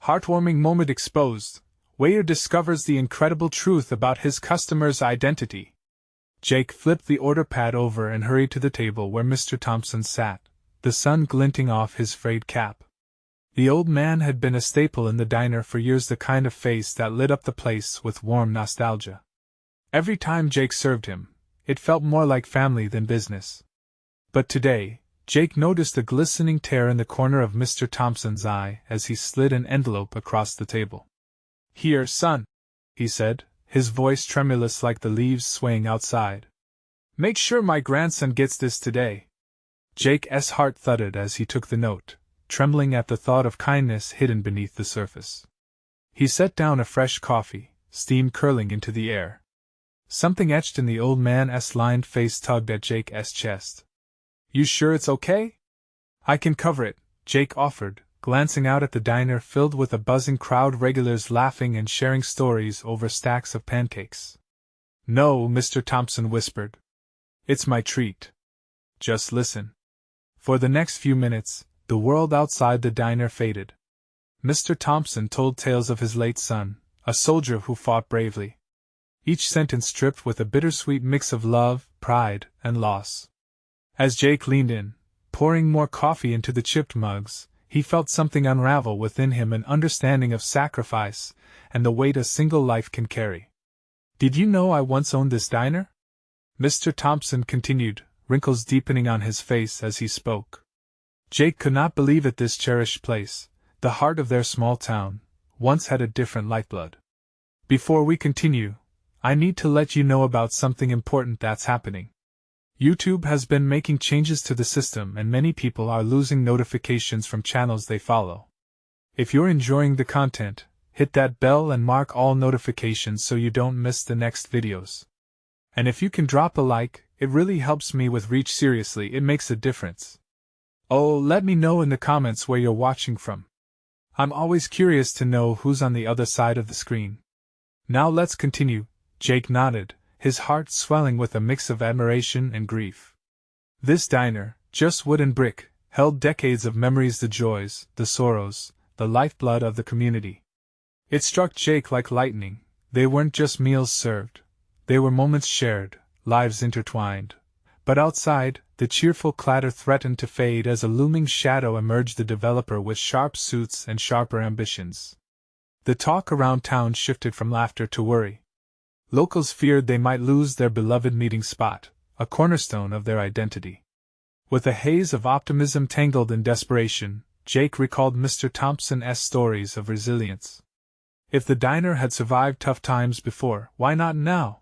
Heartwarming moment exposed. Waiter discovers the incredible truth about his customer's identity. Jake flipped the order pad over and hurried to the table where Mr. Thompson sat, the sun glinting off his frayed cap. The old man had been a staple in the diner for years, the kind of face that lit up the place with warm nostalgia. Every time Jake served him, it felt more like family than business. But today, Jake noticed a glistening tear in the corner of Mr. Thompson's eye as he slid an envelope across the table. "Here, son," he said, his voice tremulous like the leaves swaying outside. "Make sure my grandson gets this today." Jake's heart thudded as he took the note, trembling at the thought of kindness hidden beneath the surface. He set down a fresh coffee, steam curling into the air. Something etched in the old man's lined face tugged at Jake's chest. "You sure it's okay?" "I can cover it," Jake offered, glancing out at the diner filled with a buzzing crowd, regulars laughing and sharing stories over stacks of pancakes. "No," Mr. Thompson whispered. "It's my treat. Just listen." For the next few minutes, the world outside the diner faded. Mr. Thompson told tales of his late son, a soldier who fought bravely. Each sentence dripped with a bittersweet mix of love, pride, and loss. As Jake leaned in, pouring more coffee into the chipped mugs, he felt something unravel within him, an understanding of sacrifice and the weight a single life can carry. "Did you know I once owned this diner?" Mr. Thompson continued, wrinkles deepening on his face as he spoke. Jake could not believe it. This cherished place, the heart of their small town, once had a different lifeblood. "Before we continue, I need to let you know about something important that's happening. YouTube has been making changes to the system and many people are losing notifications from channels they follow. If you're enjoying the content, hit that bell and mark all notifications so you don't miss the next videos. And if you can drop a like, it really helps me with reach. Seriously, it makes a difference. Oh, let me know in the comments where you're watching from. I'm always curious to know who's on the other side of the screen. Now let's continue." Jake nodded, his heart swelling with a mix of admiration and grief. This diner, just wood and brick, held decades of memories, the joys, the sorrows, the lifeblood of the community. It struck Jake like lightning. They weren't just meals served. They were moments shared, lives intertwined. But outside, the cheerful clatter threatened to fade as a looming shadow emerged, the developer with sharp suits and sharper ambitions. The talk around town shifted from laughter to worry. Locals feared they might lose their beloved meeting spot, a cornerstone of their identity. With a haze of optimism tangled in desperation, Jake recalled Mr. Thompson's stories of resilience. If the diner had survived tough times before, why not now?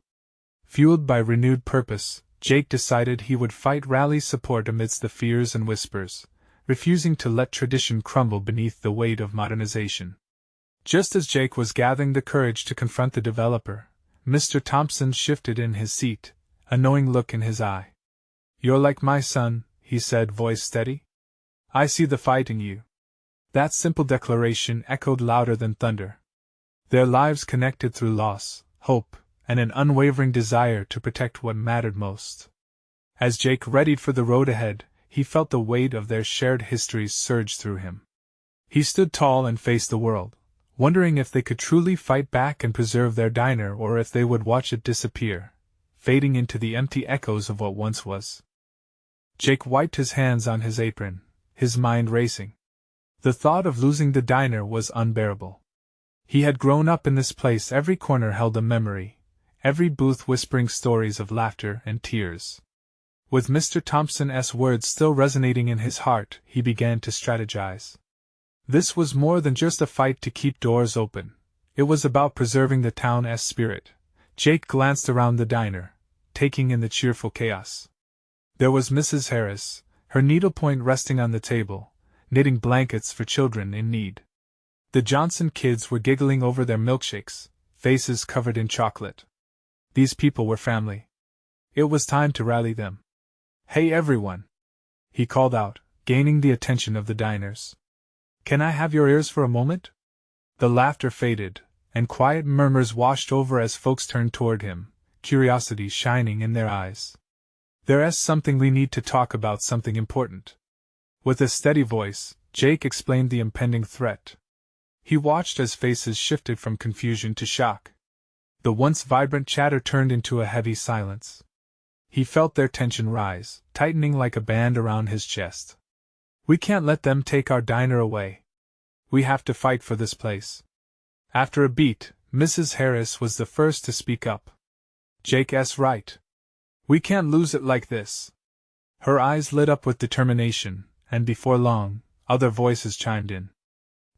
Fueled by renewed purpose, Jake decided he would fight rally support amidst the fears and whispers, refusing to let tradition crumble beneath the weight of modernization. Just as Jake was gathering the courage to confront the developer, Mr. Thompson shifted in his seat, a knowing look in his eye. "You're like my son," he said, voice steady. "I see the fight in you." That simple declaration echoed louder than thunder. Their lives connected through loss, hope, and an unwavering desire to protect what mattered most. As Jake readied for the road ahead, he felt the weight of their shared histories surge through him. He stood tall and faced the world, wondering if they could truly fight back and preserve their diner or if they would watch it disappear, fading into the empty echoes of what once was. Jake wiped his hands on his apron, his mind racing. The thought of losing the diner was unbearable. He had grown up in this place, every corner held a memory, every booth whispering stories of laughter and tears. With Mr. Thompson's words still resonating in his heart, he began to strategize. This was more than just a fight to keep doors open. It was about preserving the town's spirit. Jake glanced around the diner, taking in the cheerful chaos. There was Mrs. Harris, her needlepoint resting on the table, knitting blankets for children in need. The Johnson kids were giggling over their milkshakes, faces covered in chocolate. These people were family. It was time to rally them. "Hey everyone!" he called out, gaining the attention of the diners. "Can I have your ears for a moment?" The laughter faded, and quiet murmurs washed over as folks turned toward him, curiosity shining in their eyes. "There's something we need to talk about, something important." With a steady voice, Jake explained the impending threat. He watched as faces shifted from confusion to shock. The once vibrant chatter turned into a heavy silence. He felt their tension rise, tightening like a band around his chest. "We can't let them take our diner away. We have to fight for this place." After a beat, Mrs. Harris was the first to speak up. "Jake's right. We can't lose it like this." Her eyes lit up with determination, and before long, other voices chimed in.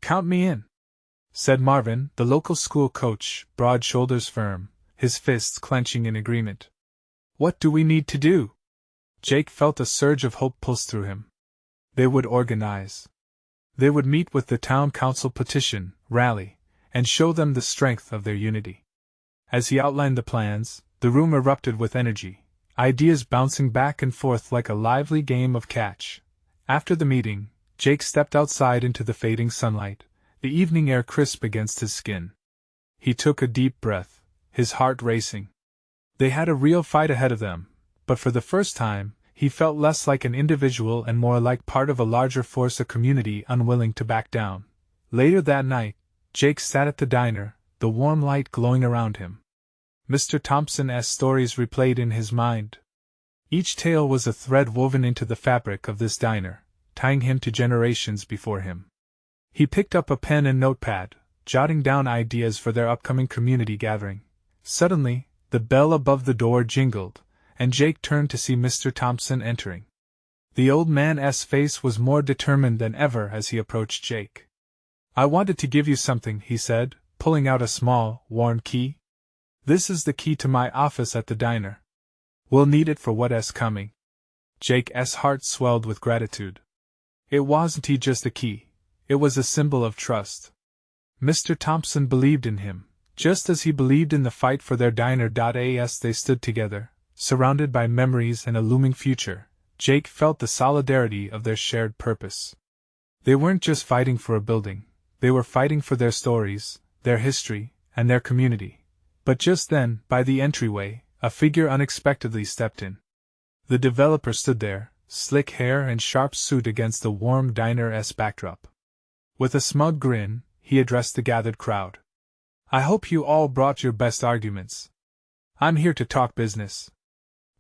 "Count me in," said Marvin, the local school coach, broad shoulders firm, his fists clenching in agreement. "What do we need to do?" Jake felt a surge of hope pulse through him. They would organize. They would meet with the town council petition, rally, and show them the strength of their unity. As he outlined the plans, the room erupted with energy, ideas bouncing back and forth like a lively game of catch. After the meeting, Jake stepped outside into the fading sunlight, the evening air crisp against his skin. He took a deep breath, his heart racing. They had a real fight ahead of them, but for the first time, he felt less like an individual and more like part of a larger force, a community unwilling to back down. Later that night, Jake sat at the diner, the warm light glowing around him. Mr. Thompson's stories replayed in his mind. Each tale was a thread woven into the fabric of this diner, tying him to generations before him. He picked up a pen and notepad, jotting down ideas for their upcoming community gathering. Suddenly, the bell above the door jingled, and Jake turned to see Mr. Thompson entering. The old man's face was more determined than ever as he approached Jake. "I wanted to give you something," he said, pulling out a small, worn key. "This is the key to my office at the diner. We'll need it for what's coming." Jake's heart swelled with gratitude. It wasn't just a key, it was a symbol of trust. Mr. Thompson believed in him, just as he believed in the fight for their diner. As they stood together, surrounded by memories and a looming future, Jake felt the solidarity of their shared purpose. They weren't just fighting for a building, they were fighting for their stories, their history, and their community. But just then, by the entryway, a figure unexpectedly stepped in. The developer stood there, slick hair and sharp suit against the warm diner's backdrop. With a smug grin, he addressed the gathered crowd. "I hope you all brought your best arguments. I'm here to talk business."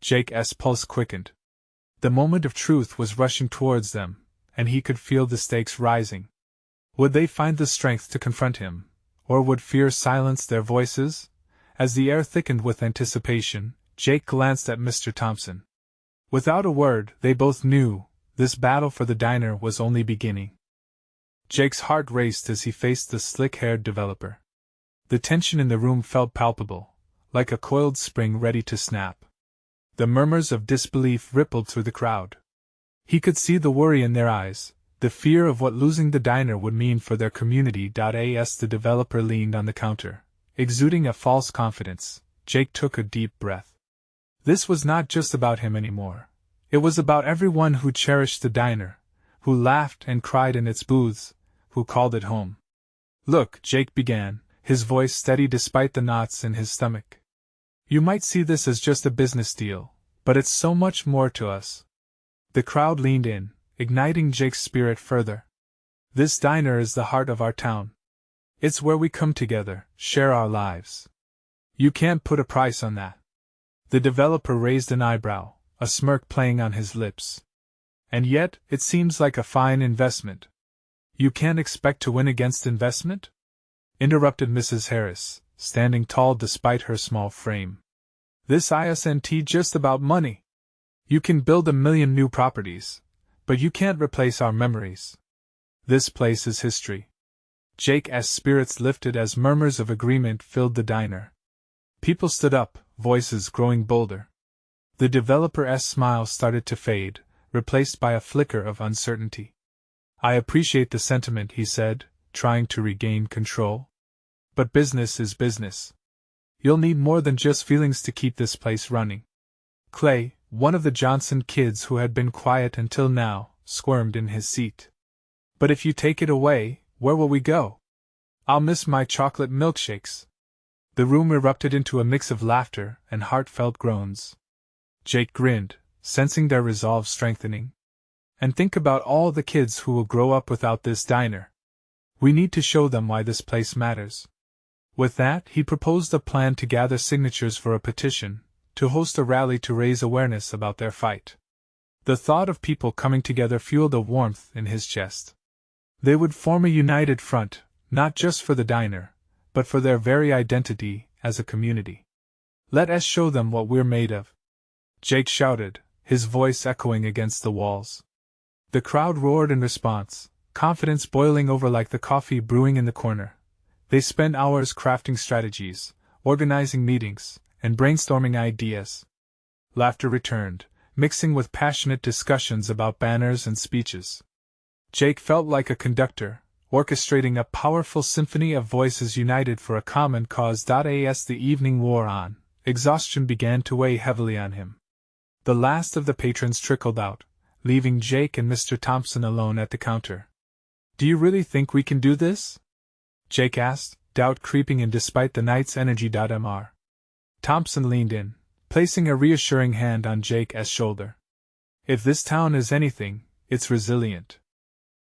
Jake's pulse quickened. The moment of truth was rushing towards them, and he could feel the stakes rising. Would they find the strength to confront him, or would fear silence their voices? As the air thickened with anticipation, Jake glanced at Mr. Thompson. Without a word, they both knew this battle for the diner was only beginning. Jake's heart raced as he faced the slick-haired developer. The tension in the room felt palpable, like a coiled spring ready to snap. The murmurs of disbelief rippled through the crowd. He could see the worry in their eyes, the fear of what losing the diner would mean for their community. As the developer leaned on the counter, exuding a false confidence, Jake took a deep breath. This was not just about him anymore. It was about everyone who cherished the diner, who laughed and cried in its booths, who called it home. "Look," Jake began, his voice steady despite the knots in his stomach. "You might see this as just a business deal, but it's so much more to us." The crowd leaned in, igniting Jake's spirit further. "This diner is the heart of our town. It's where we come together, share our lives. You can't put a price on that." The developer raised an eyebrow, a smirk playing on his lips. "And yet, it seems like a fine investment." "You can't expect to win against investment?" interrupted Mrs. Harris, standing tall despite her small frame. "This isn't just about money. You can build 1,000,000 new properties, but you can't replace our memories. This place is history." Jake's spirits lifted as murmurs of agreement filled the diner. People stood up, voices growing bolder. The developer's smile started to fade, replaced by a flicker of uncertainty. "I appreciate the sentiment," he said, trying to regain control. "But business is business. You'll need more than just feelings to keep this place running." Clay, one of the Johnson kids who had been quiet until now, squirmed in his seat. "But if you take it away, where will we go? I'll miss my chocolate milkshakes." The room erupted into a mix of laughter and heartfelt groans. Jake grinned, sensing their resolve strengthening. "And think about all the kids who will grow up without this diner. We need to show them why this place matters. With that, he proposed a plan to gather signatures for a petition, to host a rally to raise awareness about their fight. The thought of people coming together fueled a warmth in his chest. They would form a united front, not just for the diner, but for their very identity as a community. Let us show them what we're made of, Jake shouted, his voice echoing against the walls. The crowd roared in response, confidence boiling over like the coffee brewing in the corner. They spent hours crafting strategies, organizing meetings, and brainstorming ideas. Laughter returned, mixing with passionate discussions about banners and speeches. Jake felt like a conductor, orchestrating a powerful symphony of voices united for a common cause. As the evening wore on, exhaustion began to weigh heavily on him. The last of the patrons trickled out, leaving Jake and Mr. Thompson alone at the counter. "Do you really think we can do this?" Jake asked, doubt creeping in despite the night's energy. Mr. Thompson leaned in, placing a reassuring hand on Jake's shoulder. "If this town is anything, it's resilient.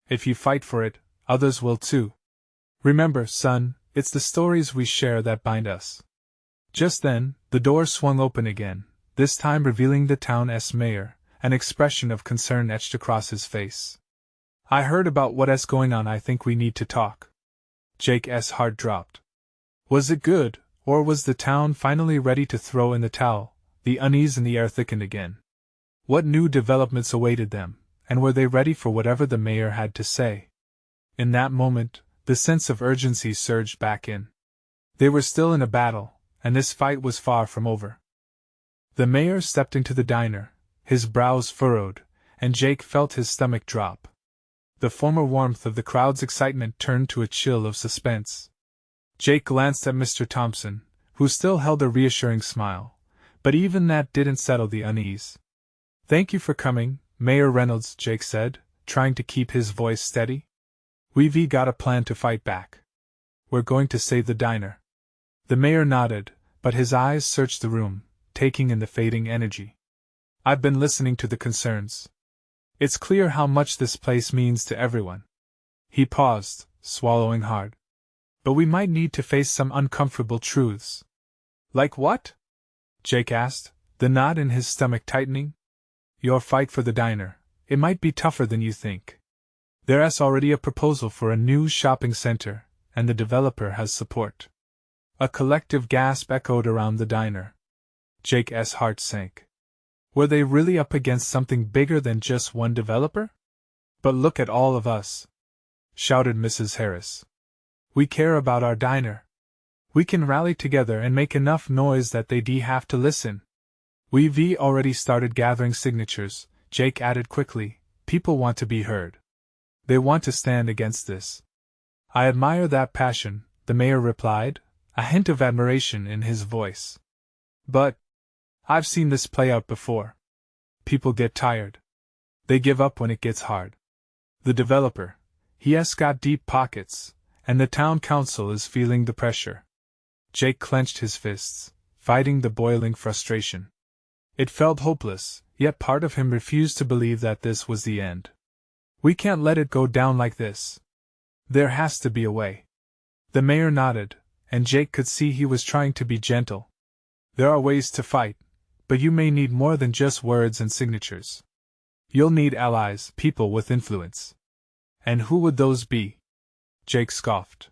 If you fight for it, others will too. Remember, son, it's the stories we share that bind us." Just then, the door swung open again, this time revealing the town's mayor, an expression of concern etched across his face. "I heard about what's going on. I think we need to talk." Jake's heart dropped. Was it good, or was the town finally ready to throw in the towel? The unease in the air thickened again. What new developments awaited them, and were they ready for whatever the mayor had to say? In that moment, the sense of urgency surged back in. They were still in a battle, and this fight was far from over. The mayor stepped into the diner, his brows furrowed, and Jake felt his stomach drop. The former warmth of the crowd's excitement turned to a chill of suspense. Jake glanced at Mr. Thompson, who still held a reassuring smile, but even that didn't settle the unease. "Thank you for coming, Mayor Reynolds," Jake said, trying to keep his voice steady. "We've got a plan to fight back. We're going to save the diner." The mayor nodded, but his eyes searched the room, taking in the fading energy. "I've been listening to the concerns. It's clear how much this place means to everyone." He paused, swallowing hard. "But we might need to face some uncomfortable truths." "Like what?" Jake asked, the knot in his stomach tightening. "Your fight for the diner, it might be tougher than you think. There's already a proposal for a new shopping center, and the developer has support." A collective gasp echoed around the diner. Jake's heart sank. Were they really up against something bigger than just one developer? "But look at all of us," shouted Mrs. Harris. "We care about our diner. We can rally together and make enough noise that they'd have to listen." "We've already started gathering signatures," Jake added quickly. "People want to be heard. They want to stand against this." "I admire that passion," the mayor replied, a hint of admiration in his voice. "But I've seen this play out before. People get tired. They give up when it gets hard. The developer, he's got deep pockets, and the town council is feeling the pressure." Jake clenched his fists, fighting the boiling frustration. It felt hopeless, yet part of him refused to believe that this was the end. "We can't let it go down like this. There has to be a way." The mayor nodded, and Jake could see he was trying to be gentle. "There are ways to fight, but you may need more than just words and signatures. You'll need allies, people with influence." "And who would those be?" Jake scoffed.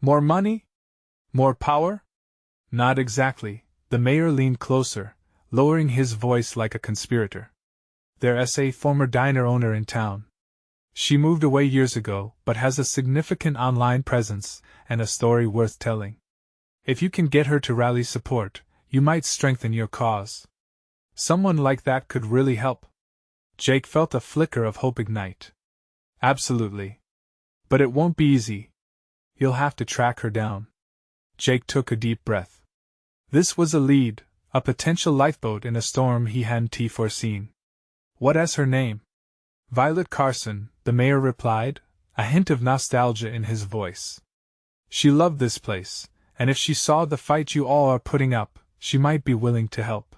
"More money? More power?" "Not exactly." The mayor leaned closer, lowering his voice like a conspirator. "There's a former diner owner in town. She moved away years ago, but has a significant online presence and a story worth telling. If you can get her to rally support, you might strengthen your cause. Someone like that could really help." Jake felt a flicker of hope ignite. "Absolutely. But it won't be easy. You'll have to track her down." Jake took a deep breath. This was a lead, a potential lifeboat in a storm he hadn't foreseen. "What's her name?" "Violet Carson," the mayor replied, a hint of nostalgia in his voice. "She loved this place, and if she saw the fight you all are putting up, she might be willing to help."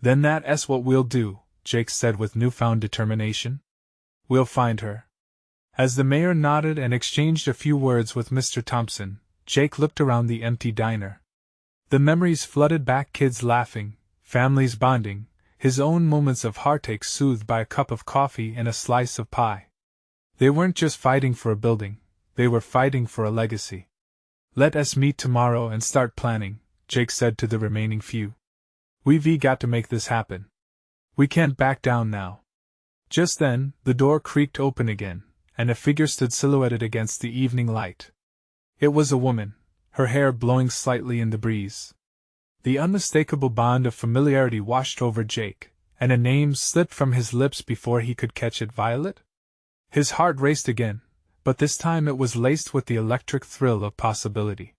"Then that's what we'll do," Jake said with newfound determination. "We'll find her. As the mayor nodded and exchanged a few words with Mr. Thompson, Jake looked around the empty diner. The memories flooded back, kids laughing, families bonding, his own moments of heartache soothed by a cup of coffee and a slice of pie. They weren't just fighting for a building, they were fighting for a legacy. "Let us meet tomorrow and start planning," Jake said to the remaining few. "We've got to make this happen. We can't back down now." Just then, the door creaked open again, and a figure stood silhouetted against the evening light. It was a woman, her hair blowing slightly in the breeze. The unmistakable bond of familiarity washed over Jake, and a name slipped from his lips before he could catch it. Violet? His heart raced again, but this time it was laced with the electric thrill of possibility.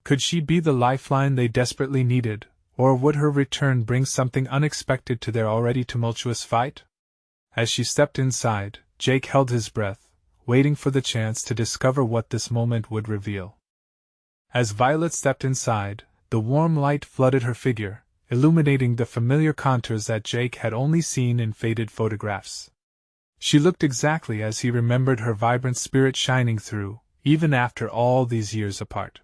Could she be the lifeline they desperately needed, or would her return bring something unexpected to their already tumultuous fight? As she stepped inside, Jake held his breath, waiting for the chance to discover what this moment would reveal. As Violet stepped inside, the warm light flooded her figure, illuminating the familiar contours that Jake had only seen in faded photographs. She looked exactly as he remembered, her vibrant spirit shining through, even after all these years apart.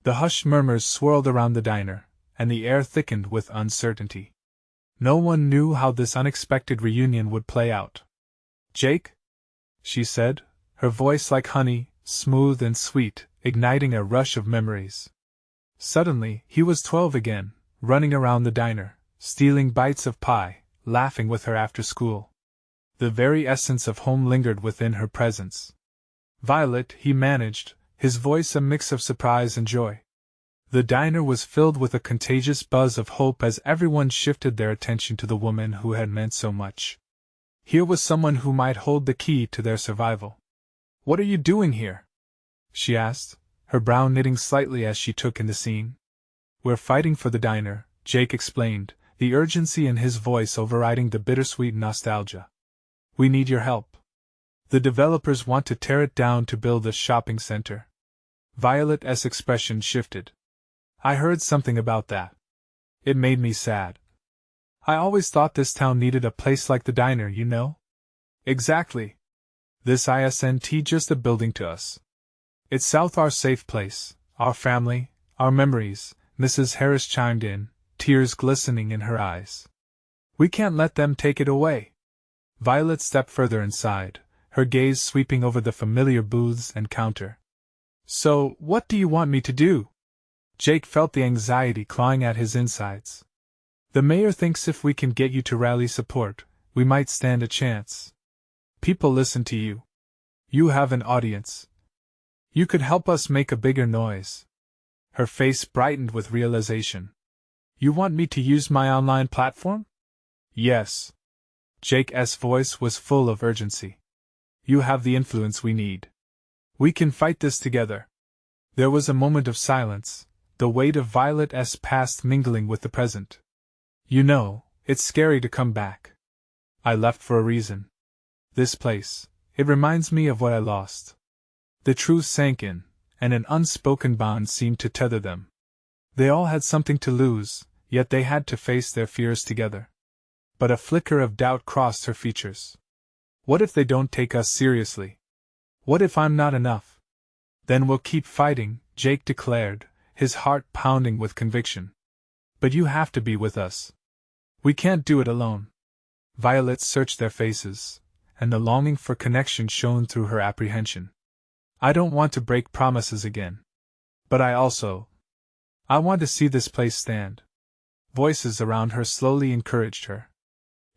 The hushed murmurs swirled around the diner, and the air thickened with uncertainty. No one knew how this unexpected reunion would play out. "Jake?" she said, her voice like honey, smooth and sweet, igniting a rush of memories. Suddenly, he was 12 again, running around the diner, stealing bites of pie, laughing with her after school. The very essence of home lingered within her presence. "Violet," he managed, his voice a mix of surprise and joy. The diner was filled with a contagious buzz of hope as everyone shifted their attention to the woman who had meant so much. Here was someone who might hold the key to their survival. "What are you doing here?" she asked, her brow knitting slightly as she took in the scene. "We're fighting for the diner," Jake explained, the urgency in his voice overriding the bittersweet nostalgia. "We need your help. The developers want to tear it down to build a shopping center." Violet's expression shifted. "I heard something about that. It made me sad. I always thought this town needed a place like the diner, you know?" "Exactly. This isn't just a building to us. It's South, our safe place, our family, our memories," Mrs. Harris chimed in, tears glistening in her eyes. "We can't let them take it away." Violet stepped further inside, her gaze sweeping over the familiar booths and counter. "So, what do you want me to do?" Jake felt the anxiety clawing at his insides. "The mayor thinks if we can get you to rally support, we might stand a chance. People listen to you. You have an audience. You could help us make a bigger noise." Her face brightened with realization. "You want me to use my online platform?" "Yes." Jake's voice was full of urgency. "You have the influence we need. We can fight this together." There was a moment of silence, the weight of Violet's past mingling with the present. "You know, it's scary to come back. I left for a reason. This place, it reminds me of what I lost." The truth sank in, and an unspoken bond seemed to tether them. They all had something to lose, yet they had to face their fears together. But a flicker of doubt crossed her features. "What if they don't take us seriously? What if I'm not enough?" "Then we'll keep fighting," Jake declared, his heart pounding with conviction. "But you have to be with us. We can't do it alone." Violet searched their faces, and the longing for connection shone through her apprehension. "I don't want to break promises again. But I want to see this place stand." Voices around her slowly encouraged her.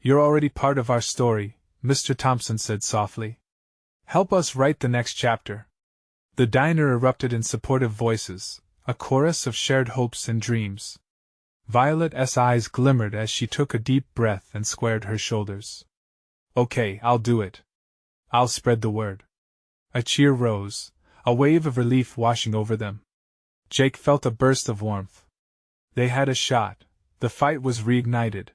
"You're already part of our story," Mr. Thompson said softly. "Help us write the next chapter." The diner erupted in supportive voices, a chorus of shared hopes and dreams. Violet's eyes glimmered as she took a deep breath and squared her shoulders. "Okay, I'll do it. I'll spread the word." A cheer rose, a wave of relief washing over them. Jake felt a burst of warmth. They had a shot, the fight was reignited.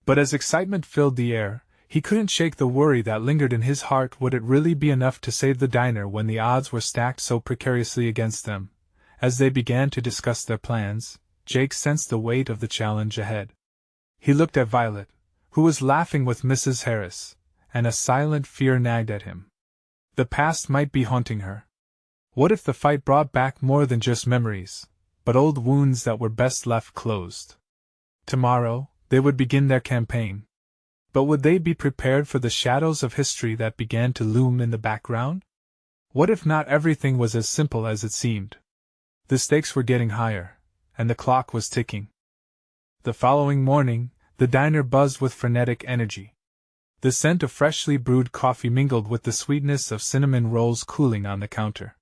But as excitement filled the air, he couldn't shake the worry that lingered in his heart. Would it really be enough to save the diner when the odds were stacked so precariously against them? As they began to discuss their plans, Jake sensed the weight of the challenge ahead. He looked at Violet, who was laughing with Mrs. Harris, and a silent fear nagged at him. The past might be haunting her. What if the fight brought back more than just memories, but old wounds that were best left closed? Tomorrow, they would begin their campaign. But would they be prepared for the shadows of history that began to loom in the background? What if not everything was as simple as it seemed? The stakes were getting higher, and the clock was ticking. The following morning, the diner buzzed with frenetic energy. The scent of freshly brewed coffee mingled with the sweetness of cinnamon rolls cooling on the counter.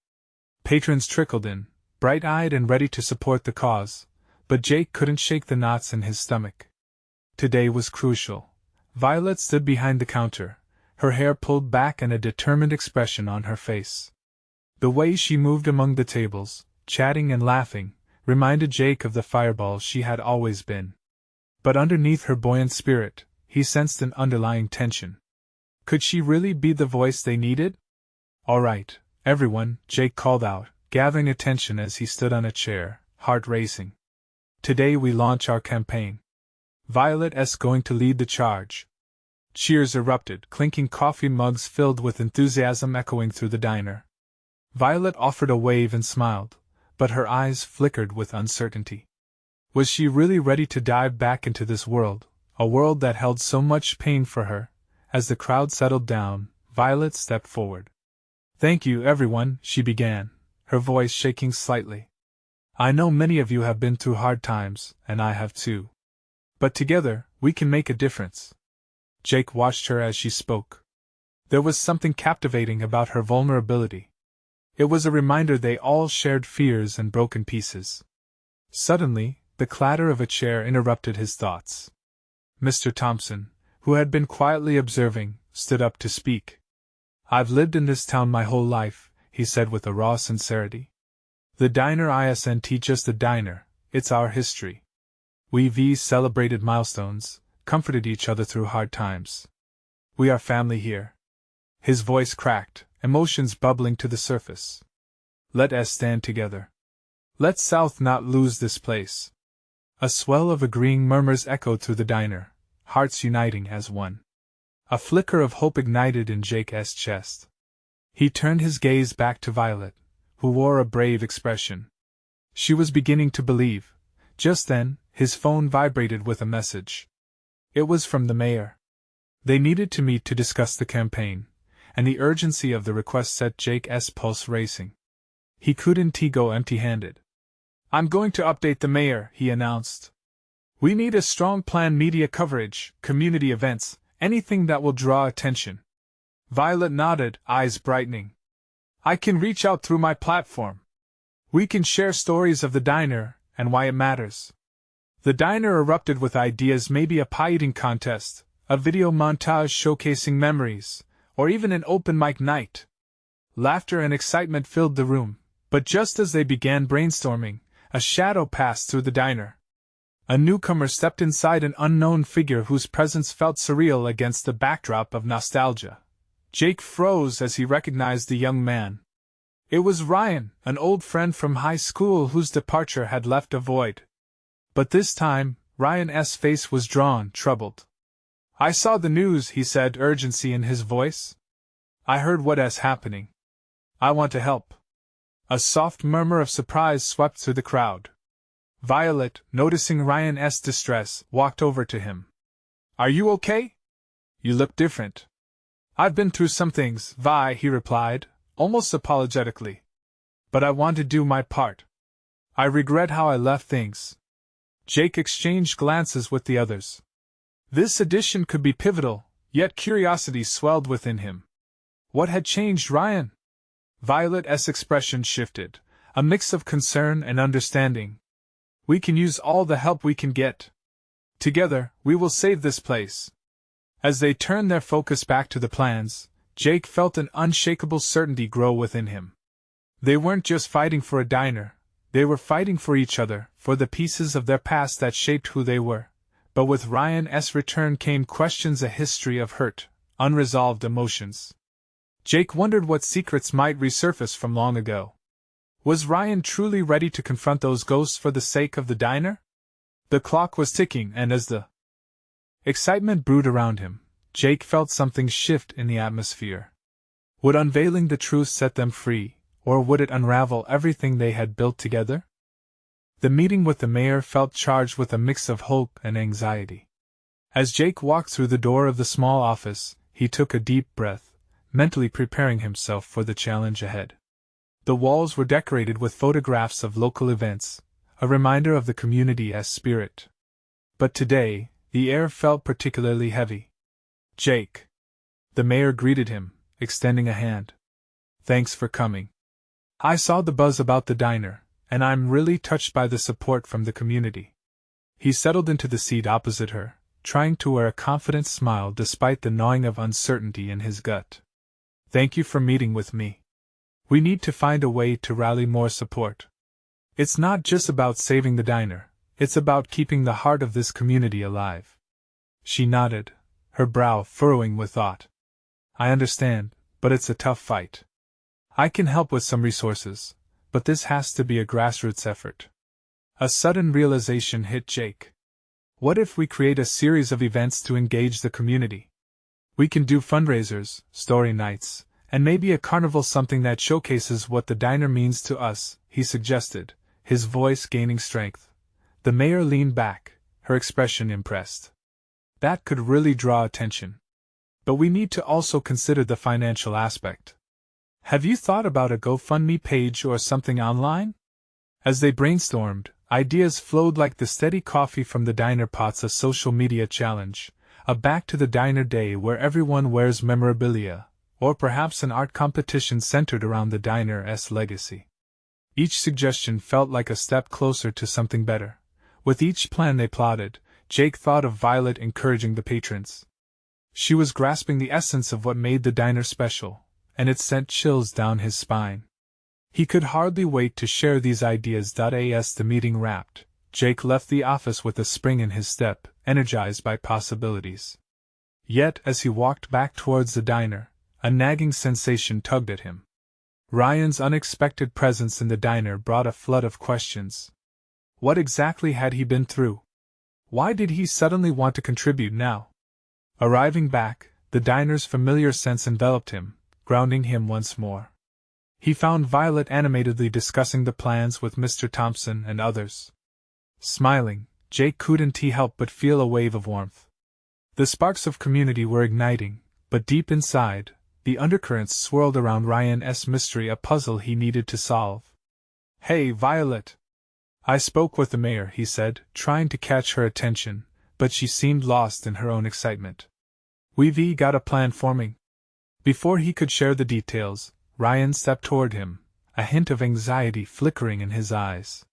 Patrons trickled in, bright-eyed and ready to support the cause, but Jake couldn't shake the knots in his stomach. Today was crucial. Violet stood behind the counter, her hair pulled back and a determined expression on her face. The way she moved among the tables, chatting and laughing, reminded Jake of the fireball she had always been. But underneath her buoyant spirit, he sensed an underlying tension. Could she really be the voice they needed? "All right, everyone," Jake called out, gathering attention as he stood on a chair, heart racing. "Today we launch our campaign. Violet's going to lead the charge." Cheers erupted, clinking coffee mugs filled with enthusiasm echoing through the diner. Violet offered a wave and smiled, but her eyes flickered with uncertainty. Was she really ready to dive back into this world, a world that held so much pain for her? As the crowd settled down, Violet stepped forward. "Thank you, everyone," she began, her voice shaking slightly. "I know many of you have been through hard times, and I have too. But together, we can make a difference." Jake watched her as she spoke. There was something captivating about her vulnerability. It was a reminder they all shared fears and broken pieces. Suddenly, the clatter of a chair interrupted his thoughts. Mr. Thompson, who had been quietly observing, stood up to speak. "I've lived in this town my whole life," he said with a raw sincerity. "The diner isn't just a diner, it's our history. We've celebrated milestones, comforted each other through hard times. We are family here." His voice cracked, emotions bubbling to the surface. "Let us stand together. Let South not lose this place." A swell of agreeing murmurs echoed through the diner, hearts uniting as one. A flicker of hope ignited in Jake's chest. He turned his gaze back to Violet, who wore a brave expression. She was beginning to believe. Just then, his phone vibrated with a message. It was from the mayor. They needed to meet to discuss the campaign, and the urgency of the request set Jake's pulse racing. He couldn't go empty-handed. "I'm going to update the mayor," he announced. "We need a strong plan, media coverage, community events, anything that will draw attention." Violet nodded, eyes brightening. "I can reach out through my platform. We can share stories of the diner, and why it matters." The diner erupted with ideas, maybe a pie-eating contest, a video montage showcasing memories, or even an open mic night. Laughter and excitement filled the room, but just as they began brainstorming, a shadow passed through the diner. A newcomer stepped inside, an unknown figure whose presence felt surreal against the backdrop of nostalgia. Jake froze as he recognized the young man. It was Ryan, an old friend from high school whose departure had left a void. But this time, Ryan's face was drawn, troubled. "I saw the news," he said, urgency in his voice. "I heard what's happening. I want to help." A soft murmur of surprise swept through the crowd. Violet, noticing Ryan's distress, walked over to him. "Are you okay? You look different." "I've been through some things, Vi," he replied, almost apologetically. "But I want to do my part. I regret how I left things." Jake exchanged glances with the others. This addition could be pivotal, yet curiosity swelled within him. What had changed Ryan? Violet's expression shifted, a mix of concern and understanding. "We can use all the help we can get. Together, we will save this place." As they turned their focus back to the plans, Jake felt an unshakable certainty grow within him. They weren't just fighting for a diner, they were fighting for each other, for the pieces of their past that shaped who they were. But with Ryan's return came questions, a history of hurt, unresolved emotions. Jake wondered what secrets might resurface from long ago. Was Ryan truly ready to confront those ghosts for the sake of the diner? The clock was ticking, and as the excitement brewed around him, Jake felt something shift in the atmosphere. Would unveiling the truth set them free, or would it unravel everything they had built together? The meeting with the mayor felt charged with a mix of hope and anxiety. As Jake walked through the door of the small office, he took a deep breath, mentally preparing himself for the challenge ahead. The walls were decorated with photographs of local events, a reminder of the community's spirit. But today, the air felt particularly heavy. "Jake." The mayor greeted him, extending a hand. "Thanks for coming. I saw the buzz about the diner, and I'm really touched by the support from the community." He settled into the seat opposite her, trying to wear a confident smile despite the gnawing of uncertainty in his gut. "Thank you for meeting with me. We need to find a way to rally more support. It's not just about saving the diner, it's about keeping the heart of this community alive." She nodded, her brow furrowing with thought. "I understand, but it's a tough fight. I can help with some resources, but this has to be a grassroots effort." A sudden realization hit Jake. What if we create a series of events to engage the community? We can do fundraisers, story nights, and maybe a carnival, something that showcases what the diner means to us, he suggested, his voice gaining strength. The mayor leaned back, her expression impressed. "That could really draw attention. But we need to also consider the financial aspect. Have you thought about a GoFundMe page or something online?" As they brainstormed, ideas flowed like the steady coffee from the diner pots. A social media challenge, a Back to the Diner Day where everyone wears memorabilia, or perhaps an art competition centered around the diner's legacy. Each suggestion felt like a step closer to something better. With each plan they plotted, Jake thought of Violet encouraging the patrons. She was grasping the essence of what made the diner special, and it sent chills down his spine. He could hardly wait to share these ideas. As the meeting wrapped, Jake left the office with a spring in his step, energized by possibilities. Yet, as he walked back towards the diner, a nagging sensation tugged at him. Ryan's unexpected presence in the diner brought a flood of questions. What exactly had he been through? Why did he suddenly want to contribute now? Arriving back, the diner's familiar sense enveloped him, grounding him once more. He found Violet animatedly discussing the plans with Mr. Thompson and others. Smiling, Jake couldn't help but feel a wave of warmth. The sparks of community were igniting, but deep inside, the undercurrents swirled around Ryan's mystery, a puzzle he needed to solve. "Hey, Violet!" "I spoke with the mayor," he said, trying to catch her attention, but she seemed lost in her own excitement. "We've got a plan forming." Before he could share the details, Ryan stepped toward him, a hint of anxiety flickering in his eyes.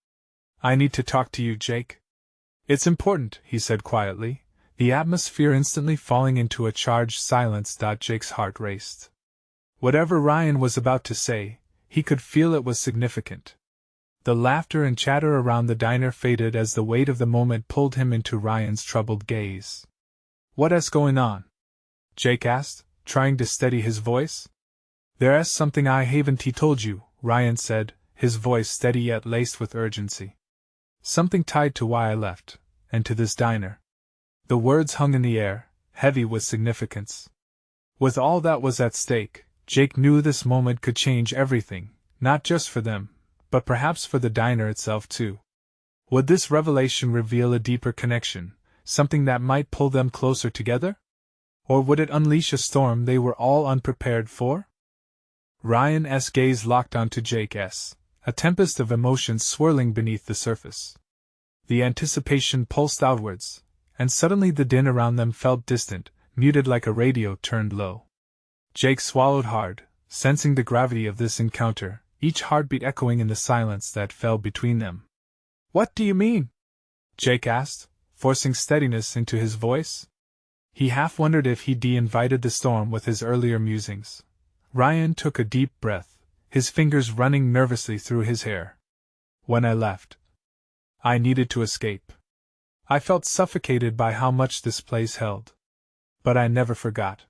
"I need to talk to you, Jake." "It's important," he said quietly, the atmosphere instantly falling into a charged silence. Jake's heart raced. Whatever Ryan was about to say, he could feel it was significant. The laughter and chatter around the diner faded as the weight of the moment pulled him into Ryan's troubled gaze. "What's going on?" Jake asked, trying to steady his voice. "There's something I haven't told you," Ryan said, his voice steady yet laced with urgency. "Something tied to why I left, and to this diner." The words hung in the air, heavy with significance. With all that was at stake, Jake knew this moment could change everything, not just for them, but perhaps for the diner itself too. Would this revelation reveal a deeper connection, something that might pull them closer together? Or would it unleash a storm they were all unprepared for? Ryan's gaze locked onto Jake's, a tempest of emotions swirling beneath the surface. The anticipation pulsed outwards, and suddenly the din around them felt distant, muted like a radio turned low. Jake swallowed hard, sensing the gravity of this encounter, each heartbeat echoing in the silence that fell between them. "What do you mean?" Jake asked, forcing steadiness into his voice. He half wondered if he'd invited the storm with his earlier musings. Ryan took a deep breath, his fingers running nervously through his hair. "When I left, I needed to escape. I felt suffocated by how much this place held. But I never forgot.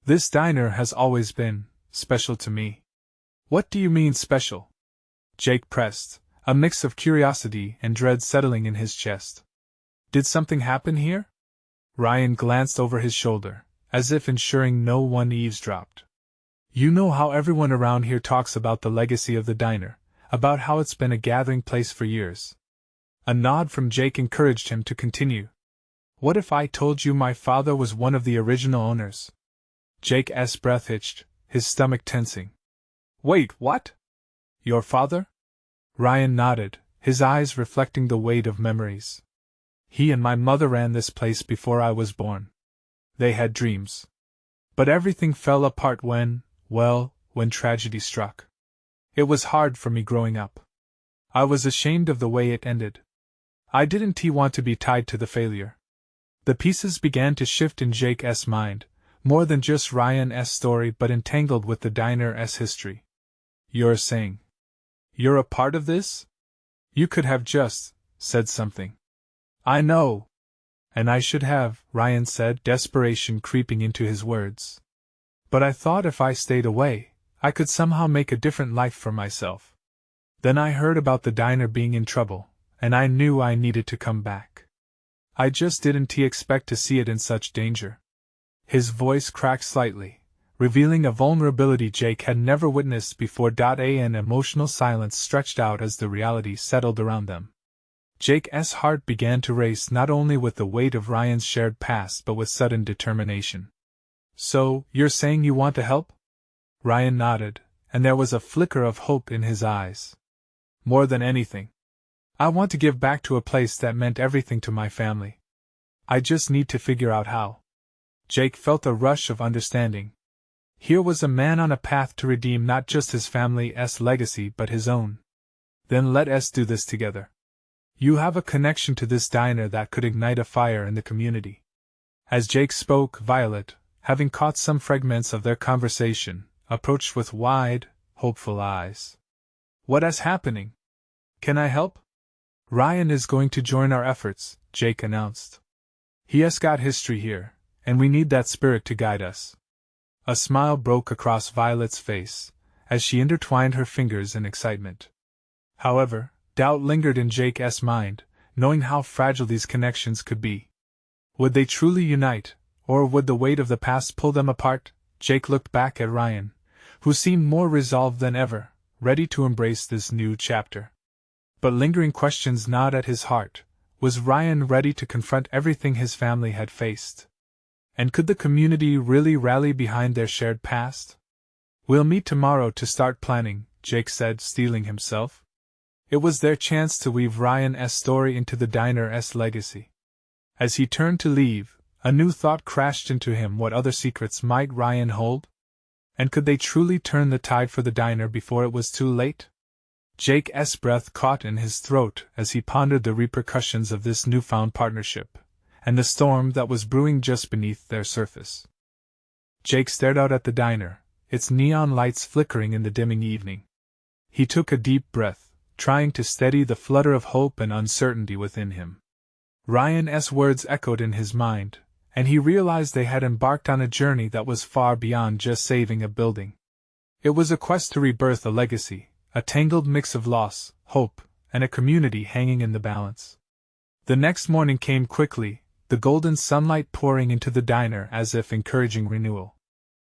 This diner has always been special to me." "What do you mean special?" Jake pressed, a mix of curiosity and dread settling in his chest. "Did something happen here?" Ryan glanced over his shoulder, as if ensuring no one eavesdropped. You know how everyone around here talks about the legacy of the diner, about how it's been a gathering place for years. A nod from Jake encouraged him to continue. What if I told you my father was one of the original owners? Jake's breath hitched, his stomach tensing. Wait, what? Your father? Ryan nodded, his eyes reflecting the weight of memories. He and my mother ran this place before I was born. They had dreams. But everything fell apart when tragedy struck. It was hard for me growing up. I was ashamed of the way it ended. I didn't want to be tied to the failure. The pieces began to shift in Jake's mind, more than just Ryan's story but entangled with the diner's history. You're saying you're a part of this? You could have just said something. I know. And I should have, Ryan said, desperation creeping into his words. But I thought if I stayed away, I could somehow make a different life for myself. Then I heard about the diner being in trouble, and I knew I needed to come back. I just didn't expect to see it in such danger. His voice cracked slightly, revealing a vulnerability Jake had never witnessed before. An emotional silence stretched out as the reality settled around them. Jake's heart began to race not only with the weight of Ryan's shared past but with sudden determination. So, you're saying you want to help? Ryan nodded, and there was a flicker of hope in his eyes. More than anything, I want to give back to a place that meant everything to my family. I just need to figure out how. Jake felt a rush of understanding. Here was a man on a path to redeem not just his family's legacy but his own. Then let us do this together. You have a connection to this diner that could ignite a fire in the community. As Jake spoke, Violet, having caught some fragments of their conversation, approached with wide, hopeful eyes. What is happening? Can I help? Ryan is going to join our efforts, Jake announced. He has got history here, and we need that spirit to guide us. A smile broke across Violet's face, as she intertwined her fingers in excitement. However, doubt lingered in Jake's mind, knowing how fragile these connections could be. Would they truly unite, or would the weight of the past pull them apart? Jake looked back at Ryan, who seemed more resolved than ever, ready to embrace this new chapter. But lingering questions gnawed at his heart. Was Ryan ready to confront everything his family had faced? And could the community really rally behind their shared past? We'll meet tomorrow to start planning, Jake said, steeling himself. It was their chance to weave Ryan's story into the diner's legacy. As he turned to leave, a new thought crashed into him. What other secrets might Ryan hold? And could they truly turn the tide for the diner before it was too late? Jake's breath caught in his throat as he pondered the repercussions of this newfound partnership, and the storm that was brewing just beneath their surface. Jake stared out at the diner, its neon lights flickering in the dimming evening. He took a deep breath, trying to steady the flutter of hope and uncertainty within him. Ryan's words echoed in his mind, and he realized they had embarked on a journey that was far beyond just saving a building. It was a quest to rebirth a legacy, a tangled mix of loss, hope, and a community hanging in the balance. The next morning came quickly, the golden sunlight pouring into the diner as if encouraging renewal.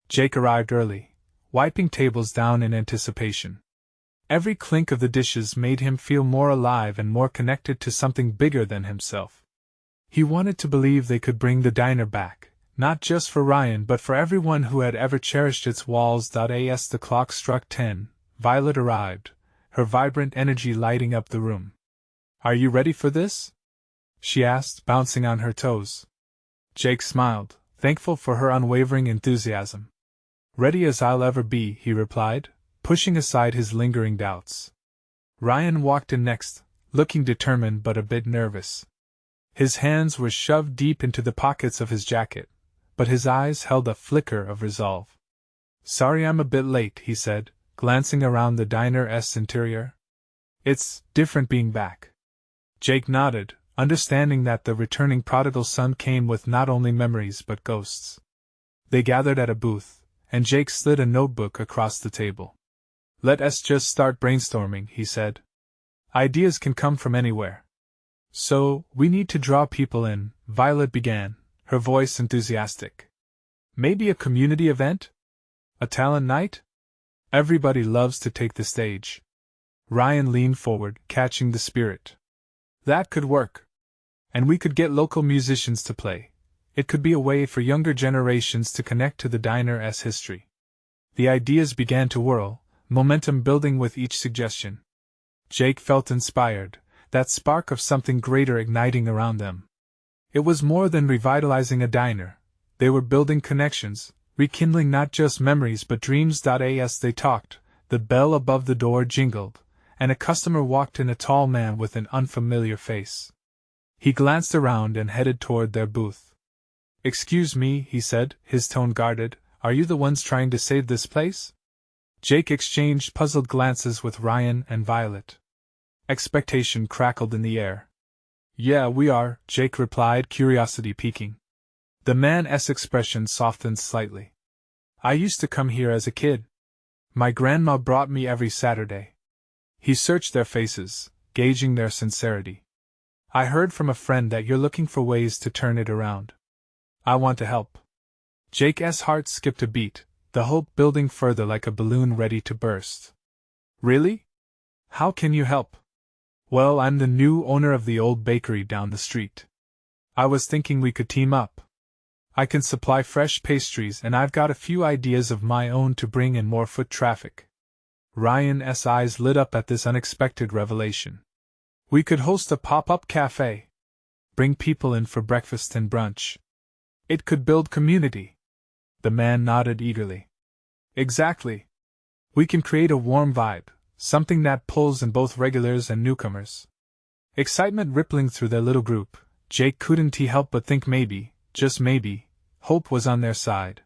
Jake arrived early, wiping tables down in anticipation. Every clink of the dishes made him feel more alive and more connected to something bigger than himself. He wanted to believe they could bring the diner back, not just for Ryan but for everyone who had ever cherished its walls. As the clock struck 10, Violet arrived, her vibrant energy lighting up the room. Are you ready for this? She asked, bouncing on her toes. Jake smiled, thankful for her unwavering enthusiasm. Ready as I'll ever be, he replied, pushing aside his lingering doubts. Ryan walked in next, looking determined but a bit nervous. His hands were shoved deep into the pockets of his jacket, but his eyes held a flicker of resolve. Sorry I'm a bit late, he said, glancing around the diner's interior. It's different being back. Jake nodded, understanding that the returning prodigal son came with not only memories but ghosts. They gathered at a booth, and Jake slid a notebook across the table. Let us just start brainstorming, he said. Ideas can come from anywhere. So, we need to draw people in, Violet began, her voice enthusiastic. Maybe a community event? A talent night? Everybody loves to take the stage. Ryan leaned forward, catching the spirit. That could work. And we could get local musicians to play. It could be a way for younger generations to connect to the diner's history. The ideas began to whirl, momentum building with each suggestion. Jake felt inspired, that spark of something greater igniting around them. It was more than revitalizing a diner. They were building connections, rekindling not just memories but dreams. As they talked, the bell above the door jingled, and a customer walked in, a tall man with an unfamiliar face. He glanced around and headed toward their booth. "Excuse me," he said, his tone guarded, "are you the ones trying to save this place?" Jake exchanged puzzled glances with Ryan and Violet. Expectation crackled in the air. "Yeah, we are," Jake replied, curiosity piquing. The man's expression softened slightly. "I used to come here as a kid. My grandma brought me every Saturday." He searched their faces, gauging their sincerity. "I heard from a friend that you're looking for ways to turn it around. I want to help." Jake's heart skipped a beat, the hope building further like a balloon ready to burst. "Really? How can you help?" "Well, I'm the new owner of the old bakery down the street. I was thinking we could team up. I can supply fresh pastries and I've got a few ideas of my own to bring in more foot traffic." Ryan's eyes lit up at this unexpected revelation. "We could host a pop-up cafe. Bring people in for breakfast and brunch. It could build community." The man nodded eagerly. "Exactly. We can create a warm vibe, something that pulls in both regulars and newcomers." Excitement rippling through their little group, Jake couldn't help but think maybe, just maybe, hope was on their side.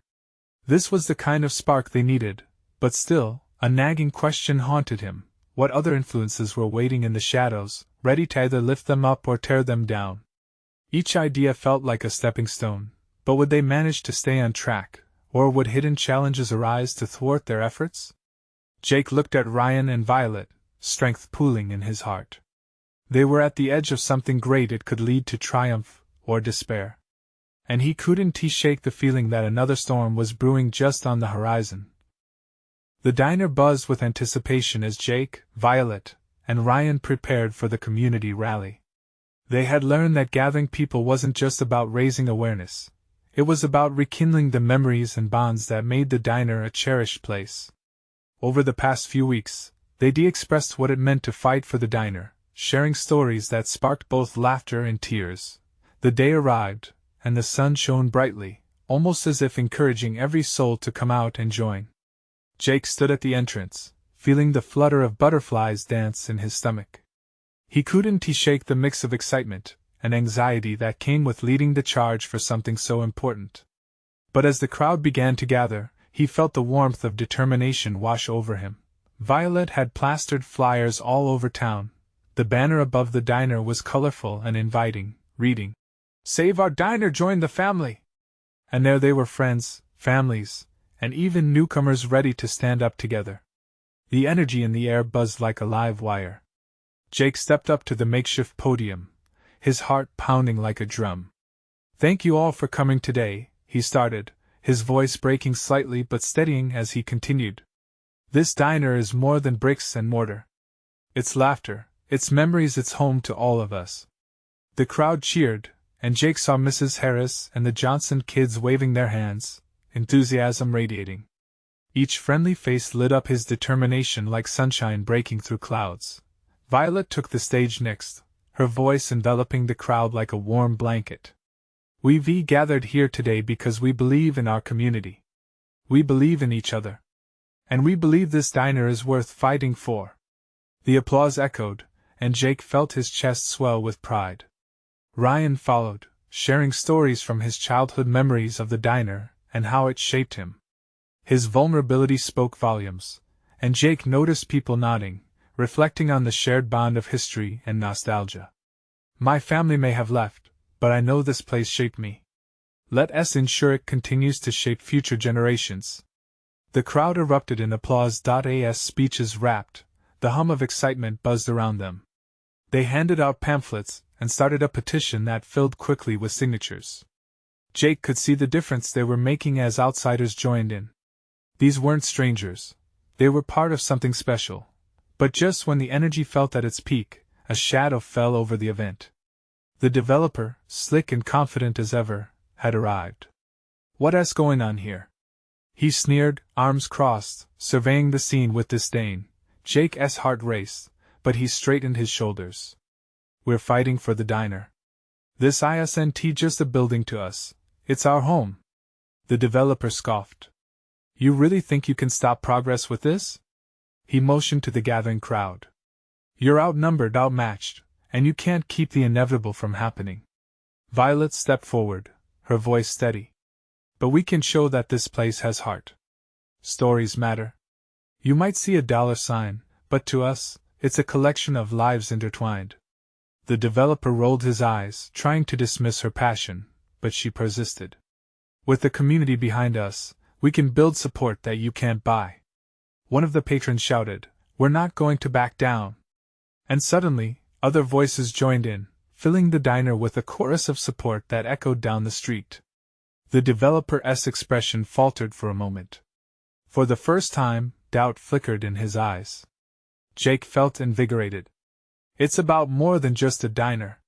This was the kind of spark they needed, but still, a nagging question haunted him: what other influences were waiting in the shadows, ready to either lift them up or tear them down? Each idea felt like a stepping stone, but would they manage to stay on track, or would hidden challenges arise to thwart their efforts? Jake looked at Ryan and Violet, strength pooling in his heart. They were at the edge of something great. It could lead to triumph, or despair. And he couldn't shake the feeling that another storm was brewing just on the horizon. The diner buzzed with anticipation as Jake, Violet, and Ryan prepared for the community rally. They had learned that gathering people wasn't just about raising awareness. It was about rekindling the memories and bonds that made the diner a cherished place. Over the past few weeks, they'd expressed what it meant to fight for the diner, sharing stories that sparked both laughter and tears. The day arrived, and the sun shone brightly, almost as if encouraging every soul to come out and join. Jake stood at the entrance, feeling the flutter of butterflies dance in his stomach. He couldn't shake the mix of excitement and anxiety that came with leading the charge for something so important. But as the crowd began to gather, he felt the warmth of determination wash over him. Violet had plastered flyers all over town. The banner above the diner was colorful and inviting, reading, "Save our diner, join the family!" And there they were, friends, families, and even newcomers ready to stand up together. The energy in the air buzzed like a live wire. Jake stepped up to the makeshift podium, his heart pounding like a drum. "Thank you all for coming today," he started, his voice breaking slightly but steadying as he continued. "This diner is more than bricks and mortar. It's laughter, it's memories, it's home to all of us." The crowd cheered, and Jake saw Mrs. Harris and the Johnson kids waving their hands, enthusiasm radiating. Each friendly face lit up his determination like sunshine breaking through clouds. Violet took the stage next, her voice enveloping the crowd like a warm blanket. "We've gathered here today because we believe in our community. We believe in each other. And we believe this diner is worth fighting for." The applause echoed, and Jake felt his chest swell with pride. Ryan followed, sharing stories from his childhood memories of the diner and how it shaped him. His vulnerability spoke volumes, and Jake noticed people nodding, reflecting on the shared bond of history and nostalgia. "My family may have left, but I know this place shaped me. Let us ensure it continues to shape future generations." The crowd erupted in applause. As speeches wrapped, the hum of excitement buzzed around them. They handed out pamphlets and started a petition that filled quickly with signatures. Jake could see the difference they were making as outsiders joined in. These weren't strangers. They were part of something special. But just when the energy felt at its peak, a shadow fell over the event. The developer, slick and confident as ever, had arrived. "What's going on here?" he sneered, arms crossed, surveying the scene with disdain. Jake's heart raced, but he straightened his shoulders. "We're fighting for the diner. This isn't just a building to us, it's our home." The developer scoffed. "You really think you can stop progress with this?" He motioned to the gathering crowd. "You're outnumbered, outmatched, and you can't keep the inevitable from happening." Violet stepped forward, her voice steady. "But we can show that this place has heart. Stories matter. You might see a $sign, but to us, it's a collection of lives intertwined." The developer rolled his eyes, trying to dismiss her passion, but she persisted. "With the community behind us, we can build support that you can't buy." One of the patrons shouted, "We're not going to back down." And suddenly, other voices joined in, filling the diner with a chorus of support that echoed down the street. The developer's expression faltered for a moment. For the first time, doubt flickered in his eyes. Jake felt invigorated. "It's about more than just a diner.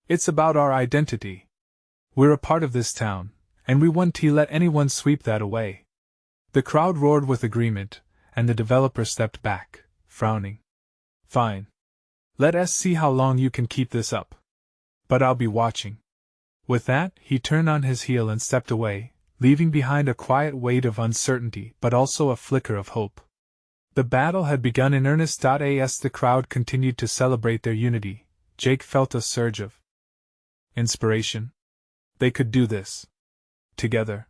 It's about our identity. We're a part of this town, and we won't let anyone sweep that away." The crowd roared with agreement, and the developer stepped back, frowning. "Fine. Let us see how long you can keep this up. But I'll be watching." With that, he turned on his heel and stepped away, leaving behind a quiet weight of uncertainty but also a flicker of hope. The battle had begun in earnest. As the crowd continued to celebrate their unity, Jake felt a surge of inspiration. They could do this. Together.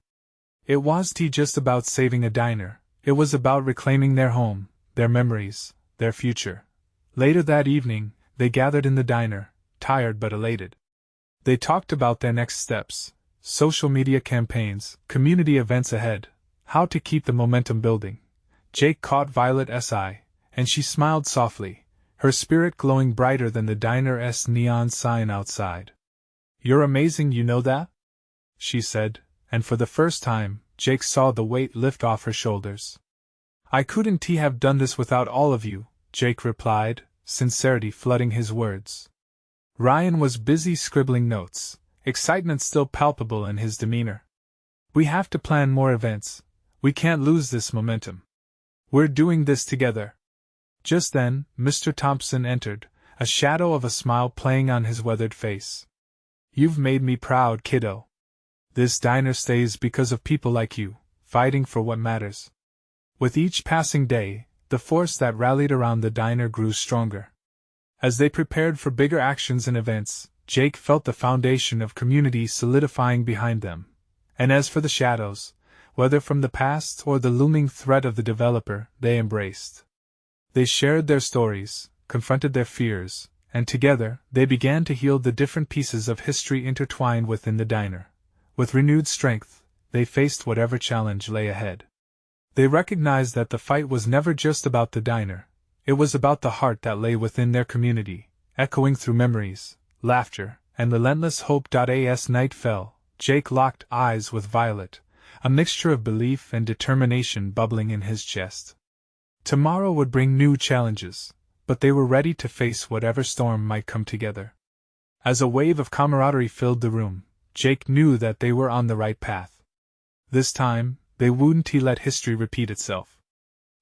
It wasn't just about saving a diner, it was about reclaiming their home, their memories, their future. Later that evening, they gathered in the diner, tired but elated. They talked about their next steps, social media campaigns, community events ahead, how to keep the momentum building. Jake caught Violet's eye, and she smiled softly, her spirit glowing brighter than the diner's neon sign outside. "You're amazing, you know that?" she said, and for the first time, Jake saw the weight lift off her shoulders. "I couldn't have done this without all of you," Jake replied, sincerity flooding his words. Ryan was busy scribbling notes, excitement still palpable in his demeanor. "We have to plan more events. We can't lose this momentum. We're doing this together." Just then, Mr. Thompson entered, a shadow of a smile playing on his weathered face. "You've made me proud, kiddo. This diner stays because of people like you, fighting for what matters." With each passing day, the force that rallied around the diner grew stronger. As they prepared for bigger actions and events, Jake felt the foundation of community solidifying behind them. And as for the shadows, whether from the past or the looming threat of the developer, they embraced. They shared their stories, confronted their fears, and together, they began to heal the different pieces of history intertwined within the diner. With renewed strength, they faced whatever challenge lay ahead. They recognized that the fight was never just about the diner, it was about the heart that lay within their community, echoing through memories, laughter, and relentless hope. As night fell, Jake locked eyes with Violet, a mixture of belief and determination bubbling in his chest. Tomorrow would bring new challenges, but they were ready to face whatever storm might come together. As a wave of camaraderie filled the room, Jake knew that they were on the right path. This time, they wouldn't let history repeat itself.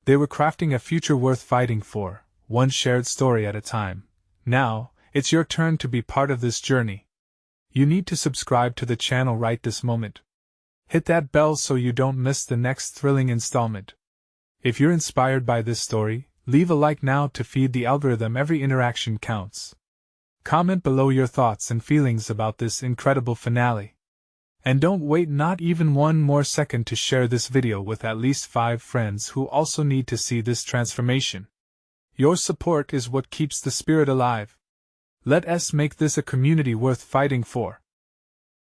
They were crafting a future worth fighting for, one shared story at a time. Now, it's your turn to be part of this journey. You need to subscribe to the channel right this moment. Hit that bell so you don't miss the next thrilling installment. If you're inspired by this story, leave a like now to feed the algorithm. Every interaction counts. Comment below your thoughts and feelings about this incredible finale. And don't wait not even one more second to share this video with at least 5 friends who also need to see this transformation. Your support is what keeps the spirit alive. Let us make this a community worth fighting for.